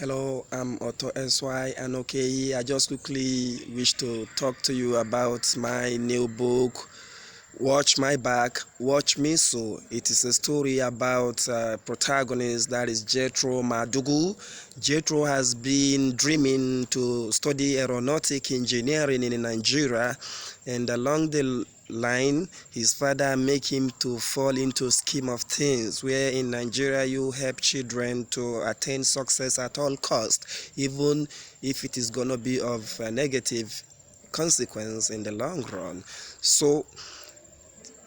Hello, I'm Otto Anokehi. I just quickly wish to talk to you about my new book, Watch My Back, Watch Me So. It is a story about a protagonist that is Jethro Madugu. Jethro has been dreaming to study aeronautic engineering in Nigeria, and along the line his father make him to fall into scheme of things where in Nigeria you help children to attain success at all cost, even if it is gonna be of a negative consequence in the long run. So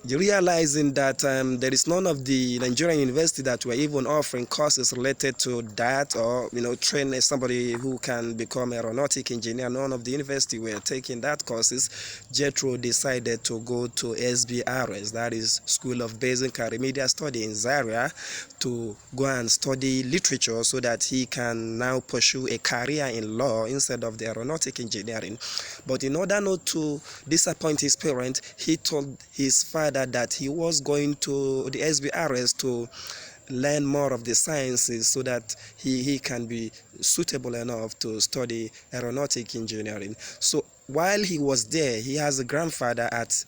realizing that there is none of the Nigerian university that were even offering courses related to that, or train somebody who can become aeronautic engineer. None of the university were taking that courses. Jethro decided to go to SBRS, that is School of Basic and Remedial Study in Zaria, to go and study literature so that he can now pursue a career in law instead of the aeronautic engineering. But in order not to disappoint his parents, he told his father that he was going to the SBRS to learn more of the sciences so that he can be suitable enough to study aeronautic engineering. So while he was there, he has a grandfather at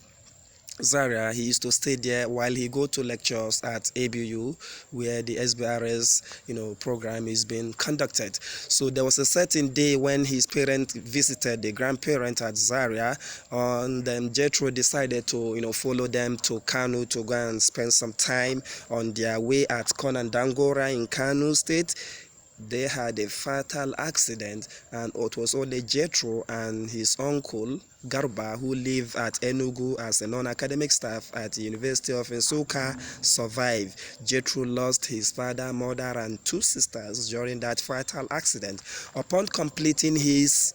Zaria. He used to stay there while he go to lectures at ABU, where the SBRS program is being conducted. So there was a certain day when his parents visited the grandparent at Zaria, and then Jethro decided to follow them to Kano to go and spend some time. On their way at Konandangora in Kano State, they had a fatal accident, and it was only Jethro and his uncle Garba, who live at Enugu as a non-academic staff at the University of Nsukka, survived. Jethro lost his father, mother, and two sisters during that fatal accident. Upon completing his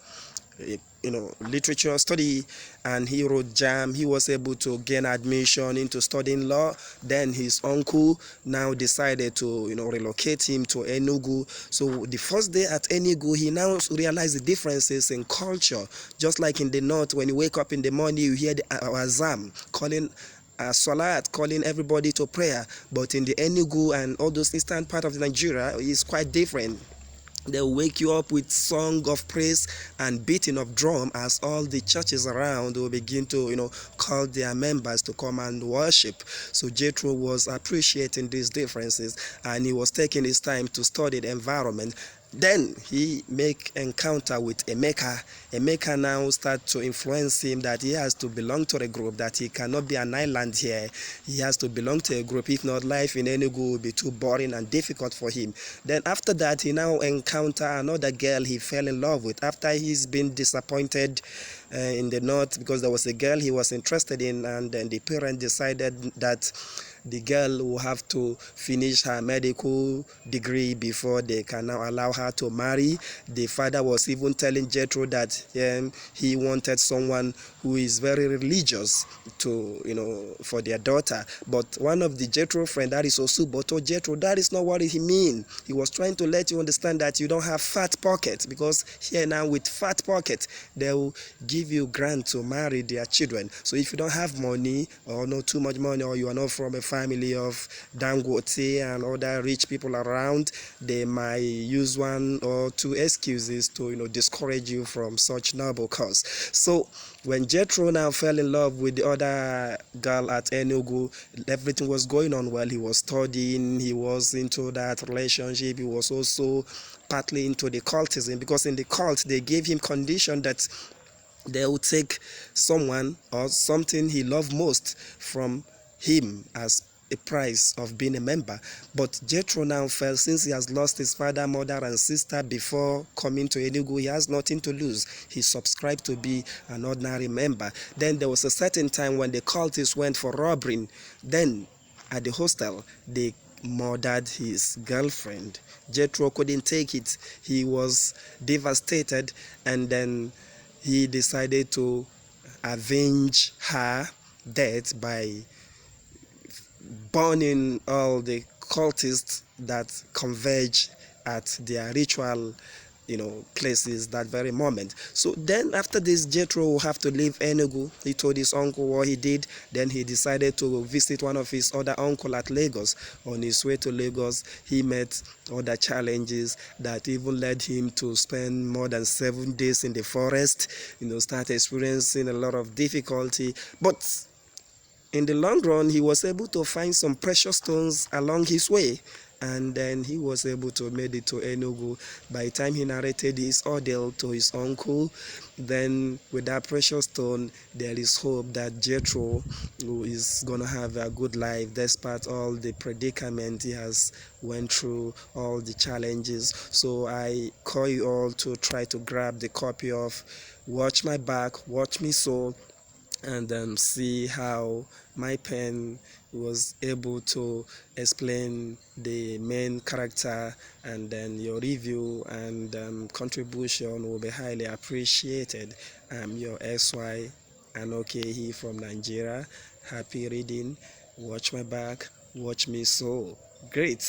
literature study, and he wrote jam, he was able to gain admission into studying law. Then his uncle now decided to relocate him to Enugu. So the first day at Enugu, he now realized the differences in culture. Just like in the north, when you wake up in the morning, you hear the azam calling Salat, calling everybody to prayer. But in the Enugu and all those eastern part of Nigeria, it's quite different. They'll wake you up with song of praise and beating of drum, as all the churches around will begin to call their members to come and worship. So Jethro was appreciating these differences, and he was taking his time to study the environment. Then he make encounter with Emeka. Emeka now start to influence him that he has to belong to a group, that he cannot be an island here. He has to belong to a group. If not, life in Enugu will be too boring and difficult for him. Then after that, he now encounter another girl he fell in love with after he's been disappointed in the north, because there was a girl he was interested in, and then the parent decided that the girl will have to finish her medical degree before they can now allow her to marry. The father was even telling Jethro that he wanted someone who is very religious to for their daughter. But one of the Jethro friend, that is Osubo, told Jethro that is not what he mean. He was trying to let you understand that you don't have fat pockets, because here now with fat pockets they will give you grant to marry their children. So if you don't have money, or not too much money, or you are not from a family of Dangote and other rich people around, they might use one or two excuses to discourage you from such noble cause. So when Jethro now fell in love with the other girl at Enugu, everything was going on well. He was studying, he was into that relationship, he was also partly into the cultism, because in the cult they gave him condition that they will take someone or something he loved most from him as a price of being a member. But Jethro now felt, since he has lost his father, mother, and sister before coming to Enugu, he has nothing to lose. He subscribed to be an ordinary member. Then there was a certain time when the cultists went for robbery. Then at the hostel, they murdered his girlfriend. Jethro couldn't take it. He was devastated, and then he decided to avenge her death by burning all the cultists that converge at their ritual places that very moment. So then after this, Jethro will have to leave Enugu. He told his uncle what he did. Then he decided to visit one of his other uncle at Lagos. On his way to Lagos, he met other challenges that even led him to spend more than 7 days in the forest, start experiencing a lot of difficulty. But in the long run, he was able to find some precious stones along his way, and then he was able to make it to Enugu. By the time he narrated his ordeal to his uncle, then with that precious stone, there is hope that Jethro is gonna have a good life despite all the predicament he has went through, all the challenges. So I call you all to try to grab the copy of Watch My Back, Watch Me Soar, and see how my pen was able to explain the main character, and then your review and contribution will be highly appreciated. I'm your XY Anokehi from Nigeria. Happy reading. Watch my back, watch me so. Great.